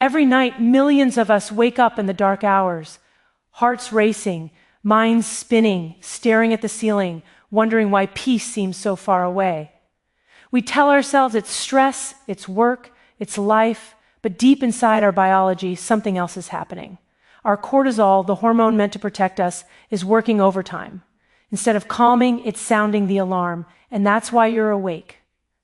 Every night, millions of us wake up in the dark hours, hearts racing, minds spinning, staring at the ceiling, wondering why peace seems so far away. We tell ourselves it's stress, it's work, it's life, but deep inside our biology, something else is happening. Our cortisol, the hormone meant to protect us, is working overtime. Instead of calming, it's sounding the alarm, and that's why you're awake.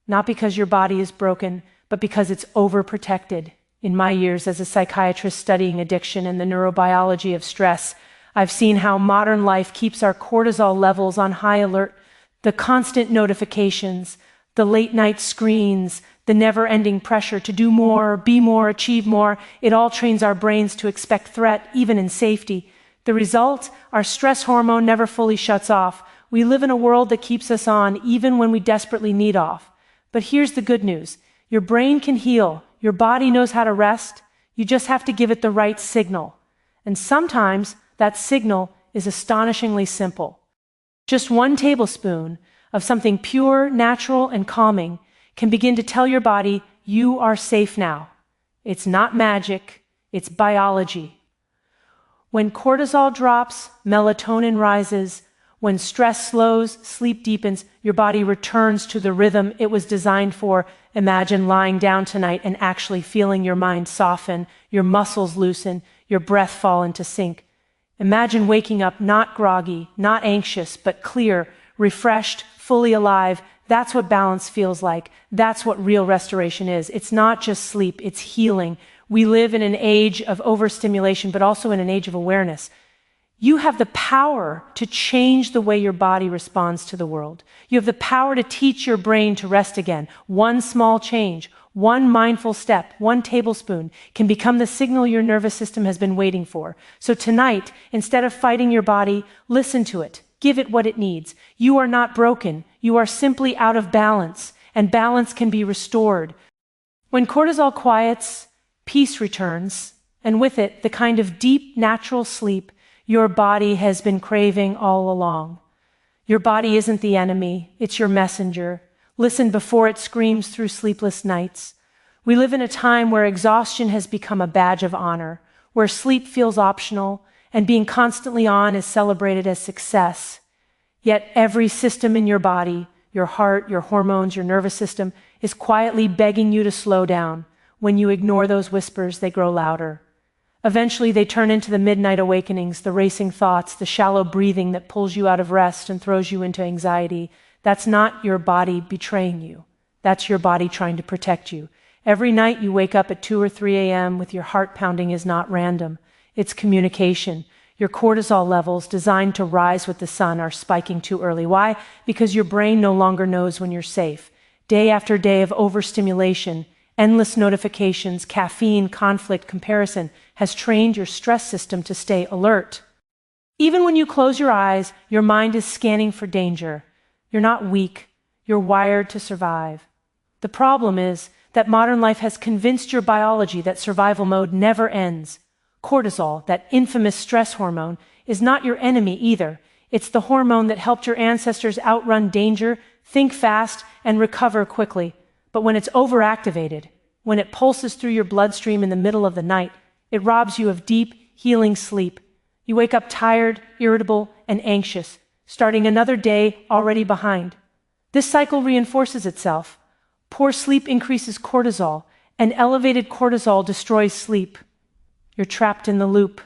Not because your body is broken, but because it's overprotected. In my years as a psychiatrist studying addiction and the neurobiology of stress, I've seen how modern life keeps our cortisol levels on high alert. The constant notifications, the late-night screens, the never-ending pressure to do more, be more, achieve more, it all trains our brains to expect threat, even in safety. The result? Our stress hormone never fully shuts off. We live in a world that keeps us on, even when we desperately need off. But here's the good news. Your brain can heal. Your body knows how to rest. You just have to give it the right signal. And sometimes that signal is astonishingly simple. Just 1 tablespoon of something pure, natural, and calming can begin to tell your body, you are safe now. It's not magic, it's biology. When cortisol drops, melatonin rises. When stress slows, sleep deepens, your body returns to the rhythm it was designed for. Imagine lying down tonight and actually feeling your mind soften, your muscles loosen, your breath fall into sync. Imagine waking up not groggy, not anxious, but clear, refreshed, fully alive. That's what balance feels like. That's what real restoration is. It's not just sleep, it's healing. We live in an age of overstimulation, but also in an age of awareness. You have the power to change the way your body responds to the world. You have the power to teach your brain to rest again. 1 small change, 1 mindful step, 1 tablespoon can become the signal your nervous system has been waiting for. So tonight, instead of fighting your body, listen to it. Give it what it needs. You are not broken. You are simply out of balance, and balance can be restored. When cortisol quiets, peace returns, and with it, the kind of deep, natural sleep your body has been craving all along. Your body isn't the enemy, it's your messenger. Listen before it screams through sleepless nights. We live in a time where exhaustion has become a badge of honor, where sleep feels optional, and being constantly on is celebrated as success. Yet every system in your body, your heart, your hormones, your nervous system, is quietly begging you to slow down. When you ignore those whispers, they grow louder. Eventually, they turn into the midnight awakenings, the racing thoughts, the shallow breathing that pulls you out of rest and throws you into anxiety. That's not your body betraying you. That's your body trying to protect you. Every night you wake up at 2 or 3 a.m. with your heart pounding is not random. It's communication. Your cortisol levels, designed to rise with the sun, are spiking too early. Why? Because your brain no longer knows when you're safe. Day after day of overstimulation, endless notifications, caffeine, conflict, comparison has trained your stress system to stay alert. Even when you close your eyes, your mind is scanning for danger. You're not weak. You're wired to survive. The problem is that modern life has convinced your biology that survival mode never ends. Cortisol, that infamous stress hormone, is not your enemy either. It's the hormone that helped your ancestors outrun danger, think fast, and recover quickly. But when it's overactivated, when it pulses through your bloodstream in the middle of the night, it robs you of deep, healing sleep. You wake up tired, irritable, and anxious, starting another day already behind. This cycle reinforces itself. Poor sleep increases cortisol, and elevated cortisol destroys sleep. You're trapped in the loop.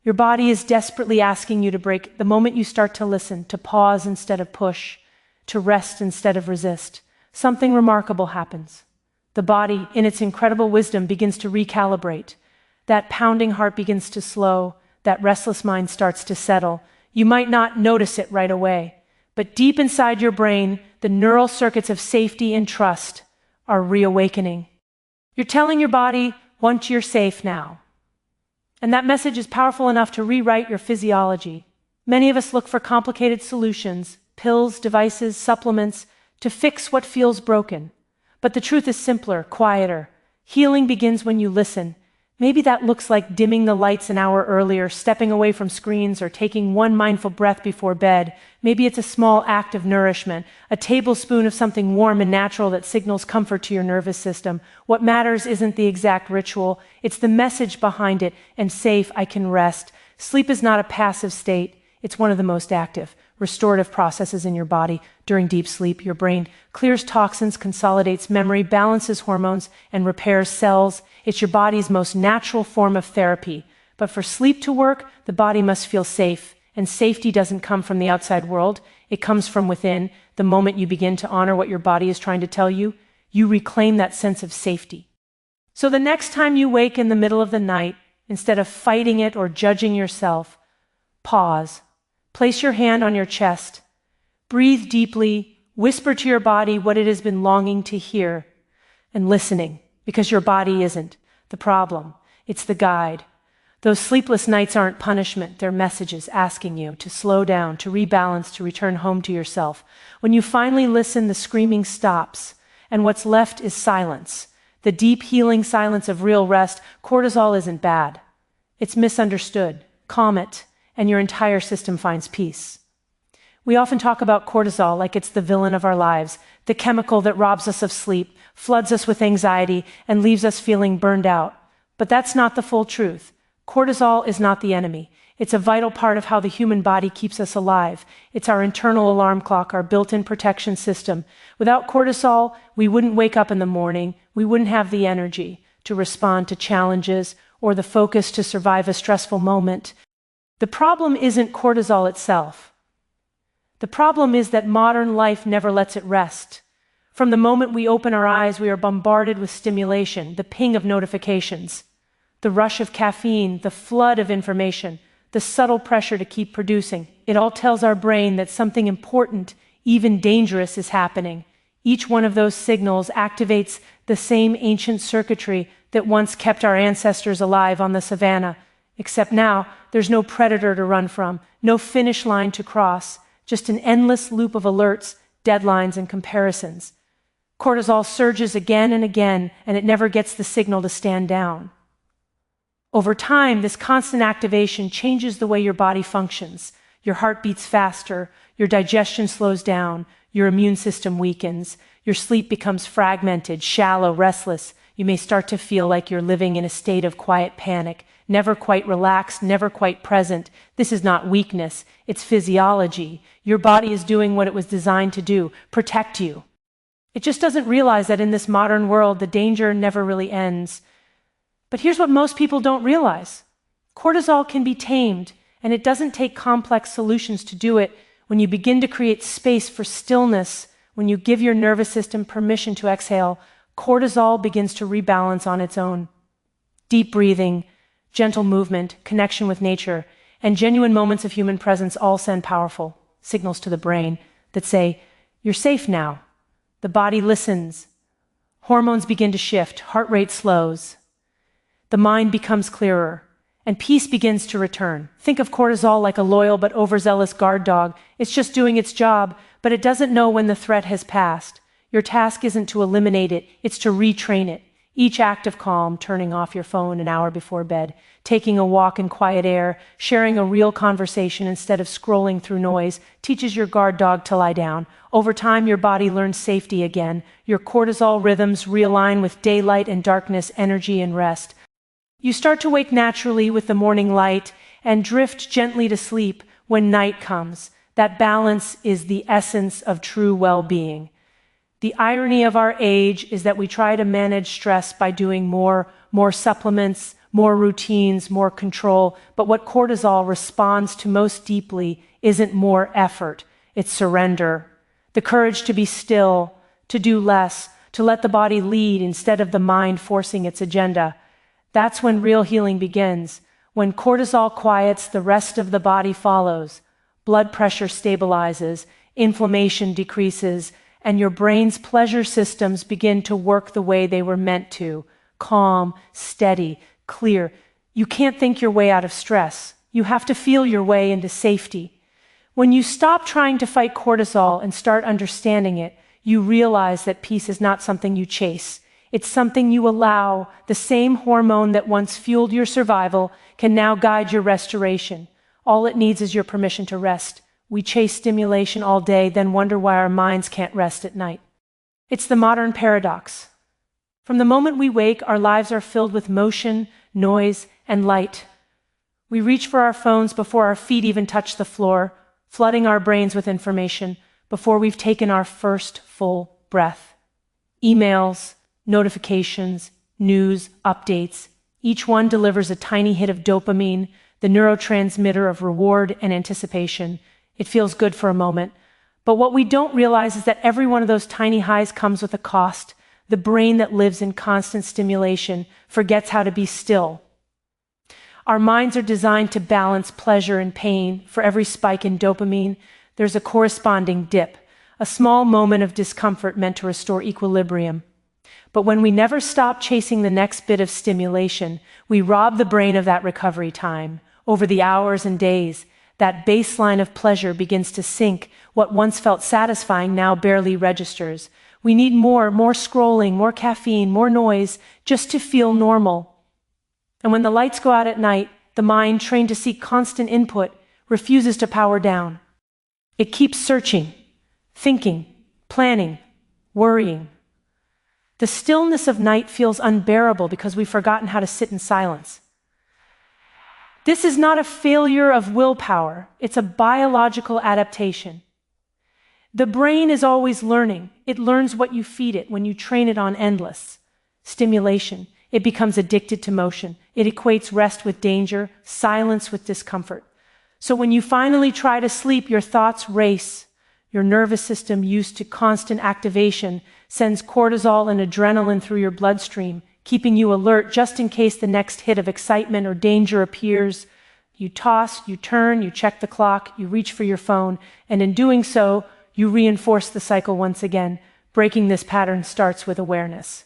Your body is desperately asking you to break the moment you start to listen, to pause instead of push, to rest instead of resist. Something remarkable happens. The body, in its incredible wisdom, begins to recalibrate. That pounding heart begins to slow. That restless mind starts to settle. You might not notice it right away, but deep inside your brain, the neural circuits of safety and trust are reawakening. You're telling your body, once you're safe now. And that message is powerful enough to rewrite your physiology. Many of us look for complicated solutions, pills, devices, supplements, to fix what feels broken. But the truth is simpler, quieter. Healing begins when you listen. Maybe that looks like dimming the lights an hour earlier, stepping away from screens, or taking one mindful breath before bed. Maybe it's a small act of nourishment, a tablespoon of something warm and natural that signals comfort to your nervous system. What matters isn't the exact ritual, it's the message behind it. And safe, I can rest. Sleep is not a passive state, it's one of the most active, restorative processes in your body. During deep sleep, your brain clears toxins, consolidates memory, balances hormones, and repairs cells. It's your body's most natural form of therapy. But for sleep to work, the body must feel safe. And safety doesn't come from the outside world. It comes from within. The moment you begin to honor what your body is trying to tell you, you reclaim that sense of safety. So the next time you wake in the middle of the night, instead of fighting it or judging yourself, pause. Place your hand on your chest. Breathe deeply. Whisper to your body what it has been longing to hear. And listening. Because your body isn't the problem, it's the guide. Those sleepless nights aren't punishment, they're messages asking you to slow down, to rebalance, to return home to yourself. When you finally listen, the screaming stops, and what's left is silence. The deep healing silence of real rest. Cortisol isn't bad. It's misunderstood. Calm it, and your entire system finds peace. We often talk about cortisol like it's the villain of our lives, the chemical that robs us of sleep, floods us with anxiety, and leaves us feeling burned out. But that's not the full truth. Cortisol is not the enemy. It's a vital part of how the human body keeps us alive. It's our internal alarm clock, our built-in protection system. Without cortisol, we wouldn't wake up in the morning, we wouldn't have the energy to respond to challenges or the focus to survive a stressful moment. The problem isn't cortisol itself. The problem is that modern life never lets it rest. From the moment we open our eyes, we are bombarded with stimulation, the ping of notifications, the rush of caffeine, the flood of information, the subtle pressure to keep producing. It all tells our brain that something important, even dangerous, is happening. Each one of those signals activates the same ancient circuitry that once kept our ancestors alive on the savannah. Except now, there's no predator to run from, no finish line to cross, just an endless loop of alerts, deadlines, and comparisons. Cortisol surges again and again, and it never gets the signal to stand down. Over time, this constant activation changes the way your body functions. Your heart beats faster, your digestion slows down, your immune system weakens, your sleep becomes fragmented, shallow, restless. You may start to feel like you're living in a state of quiet panic, never quite relaxed, never quite present. This is not weakness, it's physiology. Your body is doing what it was designed to do, protect you. It just doesn't realize that in this modern world, the danger never really ends. But here's what most people don't realize. Cortisol can be tamed, and it doesn't take complex solutions to do it. When you begin to create space for stillness, when you give your nervous system permission to exhale, cortisol begins to rebalance on its own. Deep breathing, gentle movement, connection with nature, and genuine moments of human presence all send powerful signals to the brain that say, "You're safe now." The body listens. Hormones begin to shift, heart rate slows. The mind becomes clearer, and peace begins to return. Think of cortisol like a loyal but overzealous guard dog. It's just doing its job, but it doesn't know when the threat has passed. Your task isn't to eliminate it, it's to retrain it. Each act of calm, turning off your phone an hour before bed, taking a walk in quiet air, sharing a real conversation instead of scrolling through noise, teaches your guard dog to lie down. Over time, your body learns safety again. Your cortisol rhythms realign with daylight and darkness, energy and rest. You start to wake naturally with the morning light and drift gently to sleep when night comes. That balance is the essence of true well-being. The irony of our age is that we try to manage stress by doing more supplements, more routines, more control, but what cortisol responds to most deeply isn't more effort, it's surrender. The courage to be still, to do less, to let the body lead instead of the mind forcing its agenda. That's when real healing begins. When cortisol quiets, the rest of the body follows. Blood pressure stabilizes, inflammation decreases, and your brain's pleasure systems begin to work the way they were meant to. Calm, steady, clear. You can't think your way out of stress. You have to feel your way into safety. When you stop trying to fight cortisol and start understanding it, you realize that peace is not something you chase. It's something you allow. The same hormone that once fueled your survival can now guide your restoration. All it needs is your permission to rest. We chase stimulation all day, then wonder why our minds can't rest at night. It's the modern paradox. From the moment we wake, our lives are filled with motion, noise, and light. We reach for our phones before our feet even touch the floor, flooding our brains with information before we've taken our first full breath. Emails, notifications, news, updates, each one delivers a tiny hit of dopamine, the neurotransmitter of reward and anticipation. It feels good for a moment, but what we don't realize is that every one of those tiny highs comes with a cost. The brain that lives in constant stimulation forgets how to be still. Our minds are designed to balance pleasure and pain. For every spike in dopamine, there's a corresponding dip, a small moment of discomfort meant to restore equilibrium. But when we never stop chasing the next bit of stimulation, we rob the brain of that recovery time. Over the hours and days, that baseline of pleasure begins to sink. What once felt satisfying now barely registers. We need more scrolling, more caffeine, more noise, just to feel normal. And when the lights go out at night, the mind, trained to seek constant input, refuses to power down. It keeps searching, thinking, planning, worrying. The stillness of night feels unbearable because we've forgotten how to sit in silence. This is not a failure of willpower, it's a biological adaptation. The brain is always learning. It learns what you feed it. When you train it on endless stimulation, it becomes addicted to motion. It equates rest with danger, silence with discomfort. So when you finally try to sleep, your thoughts race. Your nervous system, used to constant activation, sends cortisol and adrenaline through your bloodstream, keeping you alert just in case the next hit of excitement or danger appears. You toss, you turn, you check the clock, you reach for your phone, and in doing so, you reinforce the cycle once again. Breaking this pattern starts with awareness.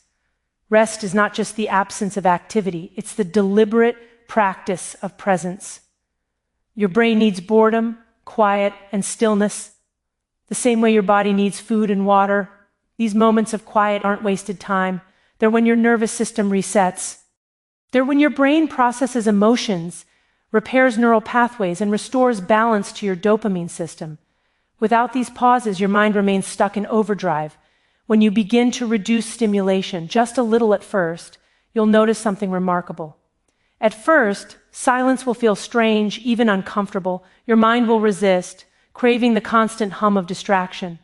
Rest is not just the absence of activity, it's the deliberate practice of presence. Your brain needs boredom, quiet, and stillness, the same way your body needs food and water. These moments of quiet aren't wasted time. They're when your nervous system resets. They're when your brain processes emotions, repairs neural pathways, and restores balance to your dopamine system. Without these pauses, your mind remains stuck in overdrive. When you begin to reduce stimulation, just a little at first, you'll notice something remarkable. At first, silence will feel strange, even uncomfortable. Your mind will resist, craving the constant hum of distraction.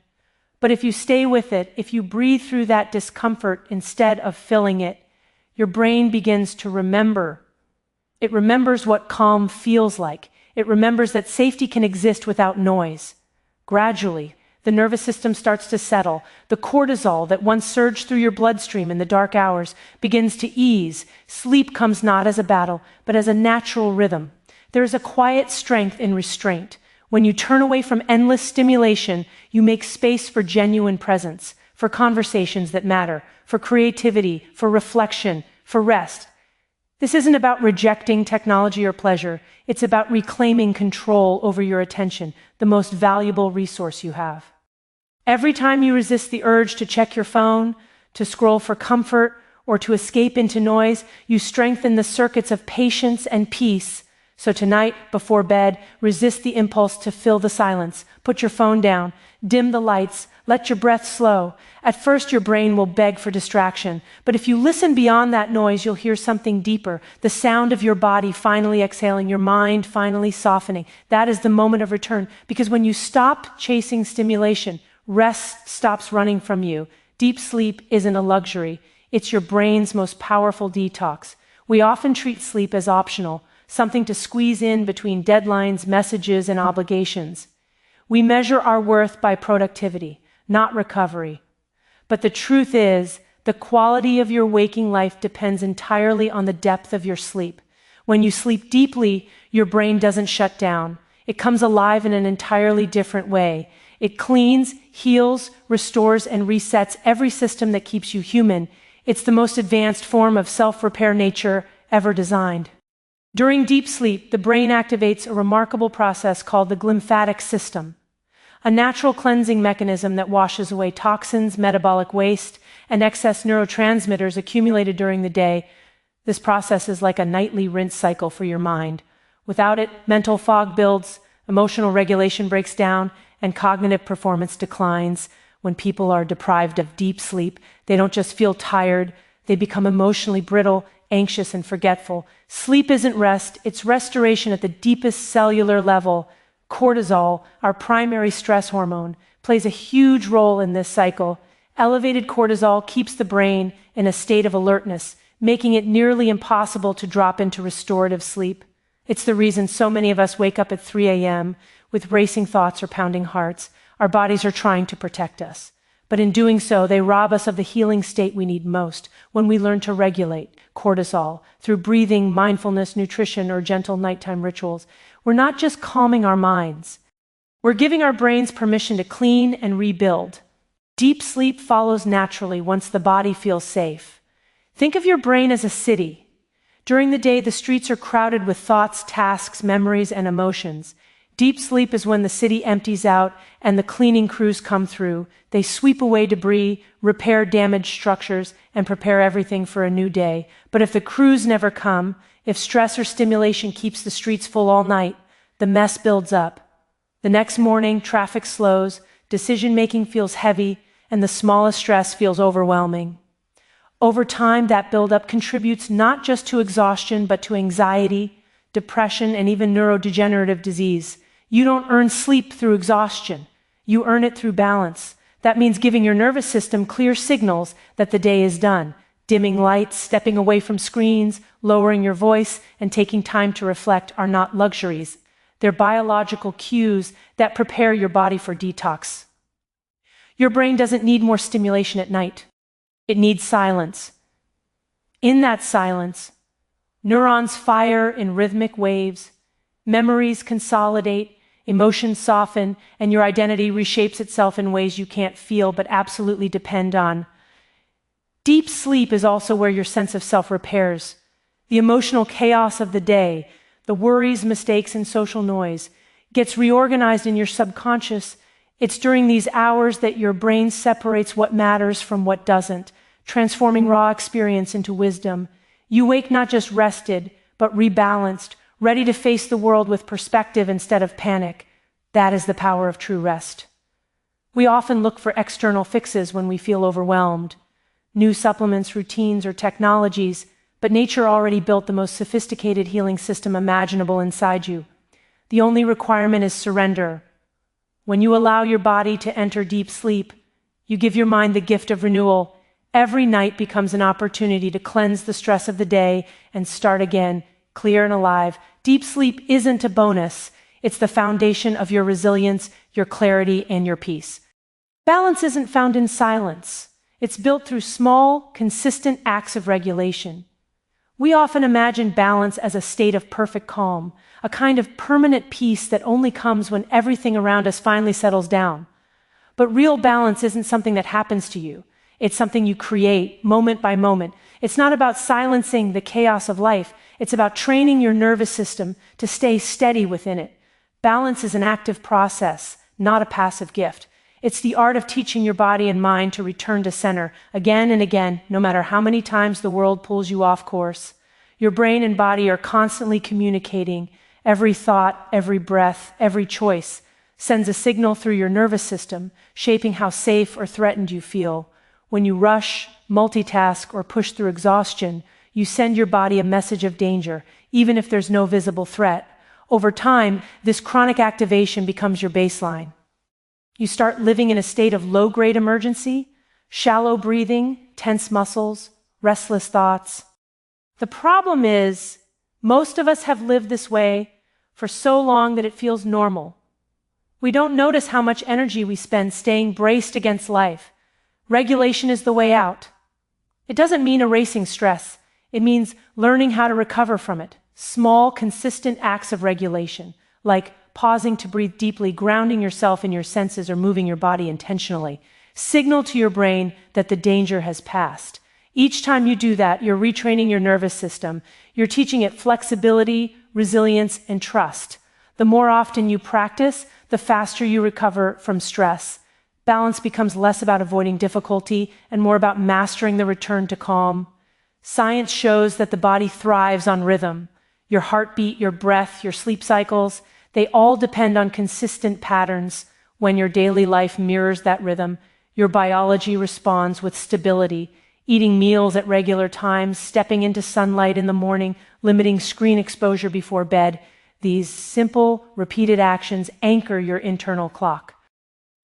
But if you stay with it, if you breathe through that discomfort instead of filling it, your brain begins to remember. It remembers what calm feels like. It remembers that safety can exist without noise. Gradually, the nervous system starts to settle. The cortisol that once surged through your bloodstream in the dark hours begins to ease. Sleep comes not as a battle, but as a natural rhythm. There is a quiet strength in restraint. When you turn away from endless stimulation, you make space for genuine presence, for conversations that matter, for creativity, for reflection, for rest. This isn't about rejecting technology or pleasure. It's about reclaiming control over your attention, the most valuable resource you have. Every time you resist the urge to check your phone, to scroll for comfort, or to escape into noise, you strengthen the circuits of patience and peace. So tonight, before bed, resist the impulse to fill the silence. Put your phone down, dim the lights, let your breath slow. At first, your brain will beg for distraction, but if you listen beyond that noise, you'll hear something deeper, the sound of your body finally exhaling, your mind finally softening. That is the moment of return, because when you stop chasing stimulation, rest stops running from you. Deep sleep isn't a luxury. It's your brain's most powerful detox. We often treat sleep as optional, something to squeeze in between deadlines, messages, and obligations. We measure our worth by productivity, not recovery. But the truth is, the quality of your waking life depends entirely on the depth of your sleep. When you sleep deeply, your brain doesn't shut down. It comes alive in an entirely different way. It cleans, heals, restores, and resets every system that keeps you human. It's the most advanced form of self-repair nature ever designed. During deep sleep, the brain activates a remarkable process called the glymphatic system, a natural cleansing mechanism that washes away toxins, metabolic waste, and excess neurotransmitters accumulated during the day. This process is like a nightly rinse cycle for your mind. Without it, mental fog builds, emotional regulation breaks down, and cognitive performance declines. When people are deprived of deep sleep, they don't just feel tired, they become emotionally brittle, anxious, and forgetful. Sleep isn't rest, it's restoration at the deepest cellular level. Cortisol, our primary stress hormone, plays a huge role in this cycle. Elevated cortisol keeps the brain in a state of alertness, making it nearly impossible to drop into restorative sleep. It's the reason so many of us wake up at 3 a.m. with racing thoughts or pounding hearts. Our bodies are trying to protect us. But in doing so, they rob us of the healing state we need most when we learn to regulate cortisol through breathing, mindfulness, nutrition, or gentle nighttime rituals. We're not just calming our minds. We're giving our brains permission to clean and rebuild. Deep sleep follows naturally once the body feels safe. Think of your brain as a city. During the day, the streets are crowded with thoughts, tasks, memories, and emotions. Deep sleep is when the city empties out and the cleaning crews come through. They sweep away debris, repair damaged structures, and prepare everything for a new day. But if the crews never come, if stress or stimulation keeps the streets full all night, the mess builds up. The next morning, traffic slows, decision-making feels heavy, and the smallest stress feels overwhelming. Over time, that buildup contributes not just to exhaustion, but to anxiety, depression, and even neurodegenerative disease. You don't earn sleep through exhaustion. You earn it through balance. That means giving your nervous system clear signals that the day is done. Dimming lights, stepping away from screens, lowering your voice, and taking time to reflect are not luxuries. They're biological cues that prepare your body for detox. Your brain doesn't need more stimulation at night. It needs silence. In that silence, neurons fire in rhythmic waves, memories consolidate, emotions soften, and your identity reshapes itself in ways you can't feel but absolutely depend on. Deep sleep is also where your sense of self repairs. The emotional chaos of the day, the worries, mistakes, and social noise, gets reorganized in your subconscious. It's during these hours that your brain separates what matters from what doesn't, transforming raw experience into wisdom. You wake not just rested, but rebalanced, ready to face the world with perspective instead of panic. That is the power of true rest. We often look for external fixes when we feel overwhelmed. New supplements, routines, or technologies, but nature already built the most sophisticated healing system imaginable inside you. The only requirement is surrender. When you allow your body to enter deep sleep, you give your mind the gift of renewal. Every night becomes an opportunity to cleanse the stress of the day and start again, clear and alive. Deep sleep isn't a bonus. It's the foundation of your resilience, your clarity, and your peace. Balance isn't found in silence. It's built through small, consistent acts of regulation. We often imagine balance as a state of perfect calm, a kind of permanent peace that only comes when everything around us finally settles down. But real balance isn't something that happens to you. It's something you create, moment by moment. It's not about silencing the chaos of life. It's about training your nervous system to stay steady within it. Balance is an active process, not a passive gift. It's the art of teaching your body and mind to return to center again and again, no matter how many times the world pulls you off course. Your brain and body are constantly communicating. Every thought, every breath, every choice sends a signal through your nervous system, shaping how safe or threatened you feel. When you rush, multitask, or push through exhaustion, you send your body a message of danger, even if there's no visible threat. Over time, this chronic activation becomes your baseline. You start living in a state of low-grade emergency, shallow breathing, tense muscles, restless thoughts. The problem is, most of us have lived this way for so long that it feels normal. We don't notice how much energy we spend staying braced against life. Regulation is the way out. It doesn't mean erasing stress. It means learning how to recover from it. Small, consistent acts of regulation, like pausing to breathe deeply, grounding yourself in your senses, or moving your body intentionally, signal to your brain that the danger has passed. Each time you do that, you're retraining your nervous system. You're teaching it flexibility, resilience, and trust. The more often you practice, the faster you recover from stress. balance becomes less about avoiding difficulty and more about mastering the return to calm. Science shows that the body thrives on rhythm. Your heartbeat, your breath, your sleep cycles, they all depend on consistent patterns. When your daily life mirrors that rhythm, your biology responds with stability. Eating meals at regular times, stepping into sunlight in the morning, limiting screen exposure before bed. These simple, repeated actions anchor your internal clock.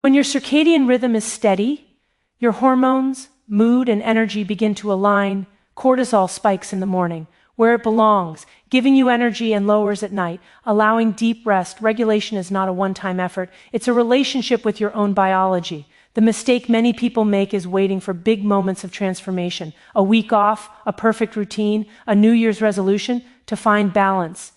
When your circadian rhythm is steady, your hormones, mood, and energy begin to align. Cortisol spikes in the morning, where it belongs, giving you energy, and lowers at night, allowing deep rest. Regulation is not a one-time effort. It's a relationship with your own biology. The mistake many people make is waiting for big moments of transformation, a week off, a perfect routine, a New Year's resolution, to find balance.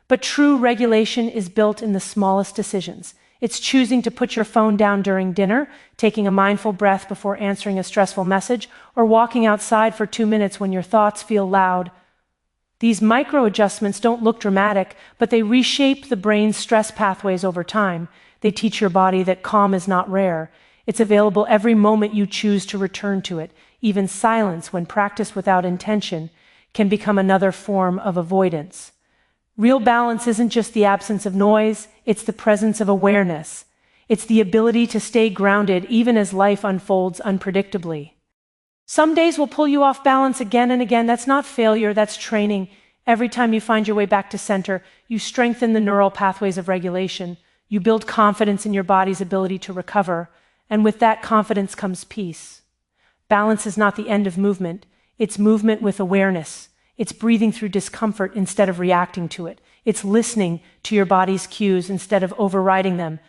But true regulation is built in the smallest decisions. It's choosing to put your phone down during dinner, taking a mindful breath before answering a stressful message, or walking outside for 2 minutes when your thoughts feel loud. These micro adjustments don't look dramatic, but they reshape the brain's stress pathways over time. They teach your body that calm is not rare. It's available every moment you choose to return to it. Even silence, when practiced without intention, can become another form of avoidance. Real balance isn't just the absence of noise, it's the presence of awareness. It's the ability to stay grounded even as life unfolds unpredictably. Some days will pull you off balance again and again. That's not failure, that's training. Every time you find your way back to center, you strengthen the neural pathways of regulation. You build confidence in your body's ability to recover. And with that confidence comes peace. Balance is not the end of movement. It's movement with awareness. It's breathing through discomfort instead of reacting to it. It's listening to your body's cues instead of overriding them.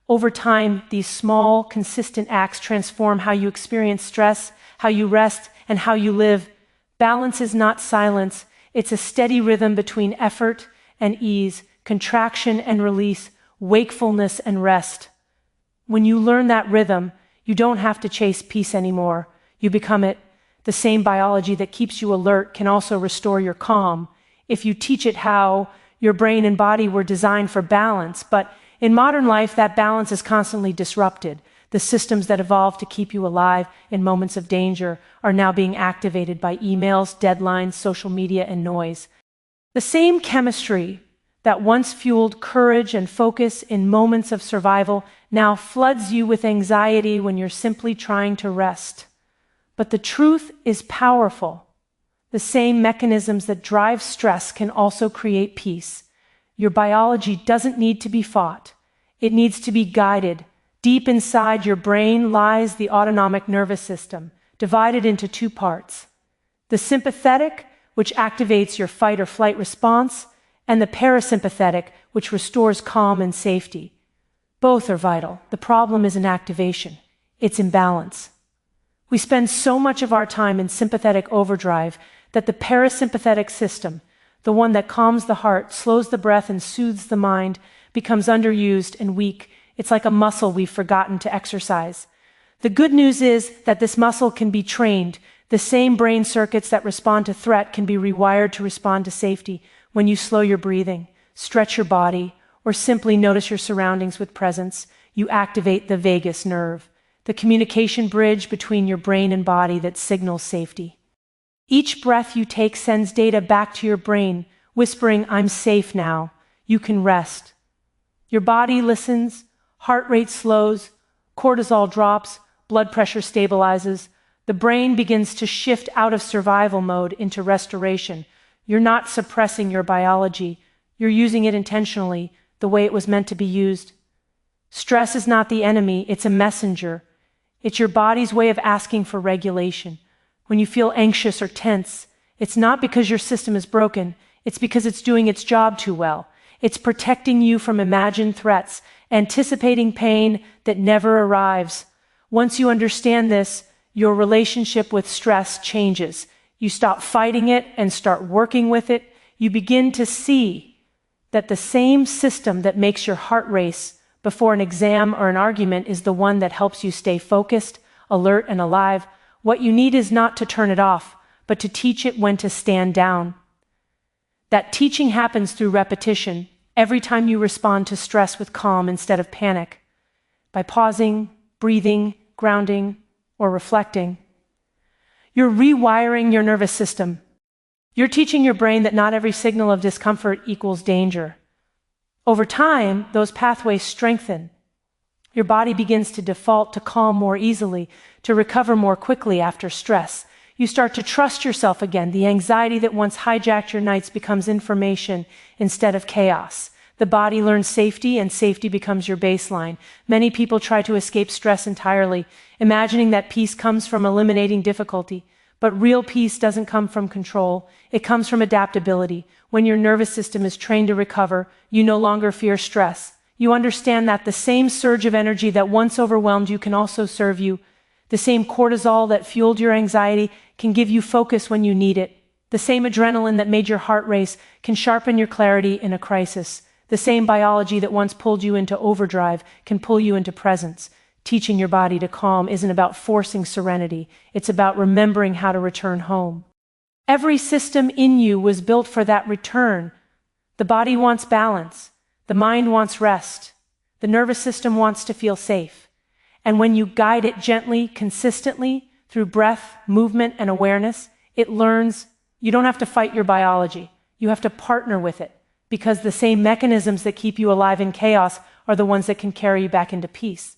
Over time, these small, consistent acts transform how you experience stress, how you rest, and how you live. Balance is not silence. It's a steady rhythm between effort and ease, contraction and release, wakefulness and rest. When you learn that rhythm, you don't have to chase peace anymore. You become it. The same biology that keeps you alert can also restore your calm. If you teach it how, your brain and body were designed for balance, but in modern life, that balance is constantly disrupted. The systems that evolved to keep you alive in moments of danger are now being activated by emails, deadlines, social media, and noise. The same chemistry that once fueled courage and focus in moments of survival now floods you with anxiety when you're simply trying to rest. But the truth is powerful. The same mechanisms that drive stress can also create peace. Your biology doesn't need to be fought. It needs to be guided. Deep inside your brain lies the autonomic nervous system, divided into 2 parts. The sympathetic, which activates your fight or flight response, and the parasympathetic, which restores calm and safety. Both are vital. The problem isn't activation, it's imbalance. We spend so much of our time in sympathetic overdrive that the parasympathetic system, the one that calms the heart, slows the breath, and soothes the mind, becomes underused and weak. It's like a muscle we've forgotten to exercise. The good news is that this muscle can be trained. The same brain circuits that respond to threat can be rewired to respond to safety. When you slow your breathing, stretch your body, or simply notice your surroundings with presence, you activate the vagus nerve, the communication bridge between your brain and body that signals safety. Each breath you take sends data back to your brain, whispering, "I'm safe now. You can rest." Your body listens, heart rate slows, cortisol drops, blood pressure stabilizes. The brain begins to shift out of survival mode into restoration. You're not suppressing your biology. You're using it intentionally, the way it was meant to be used. Stress is not the enemy, it's a messenger. It's your body's way of asking for regulation. When you feel anxious or tense, it's not because your system is broken, it's because it's doing its job too well. It's protecting you from imagined threats, anticipating pain that never arrives. Once you understand this, your relationship with stress changes. You stop fighting it and start working with it. You begin to see that the same system that makes your heart race before an exam or an argument is the one that helps you stay focused, alert, and alive. What you need is not to turn it off, but to teach it when to stand down. That teaching happens through repetition, every time you respond to stress with calm instead of panic. By pausing, breathing, grounding, or reflecting. You're rewiring your nervous system. You're teaching your brain that not every signal of discomfort equals danger. Over time, those pathways strengthen. Your body begins to default to calm more easily, to recover more quickly after stress. You start to trust yourself again. The anxiety that once hijacked your nights becomes information instead of chaos. The body learns safety, and safety becomes your baseline. Many people try to escape stress entirely, imagining that peace comes from eliminating difficulty. But real peace doesn't come from control. It comes from adaptability. When your nervous system is trained to recover, you no longer fear stress. You understand that the same surge of energy that once overwhelmed you can also serve you. The same cortisol that fueled your anxiety can give you focus when you need it. The same adrenaline that made your heart race can sharpen your clarity in a crisis. The same biology that once pulled you into overdrive can pull you into presence. Teaching your body to calm isn't about forcing serenity. It's about remembering how to return home. Every system in you was built for that return. The body wants balance. The mind wants rest. The nervous system wants to feel safe. And when you guide it gently, consistently, through breath, movement, and awareness, it learns. You don't have to fight your biology. You have to partner with it, because the same mechanisms that keep you alive in chaos are the ones that can carry you back into peace.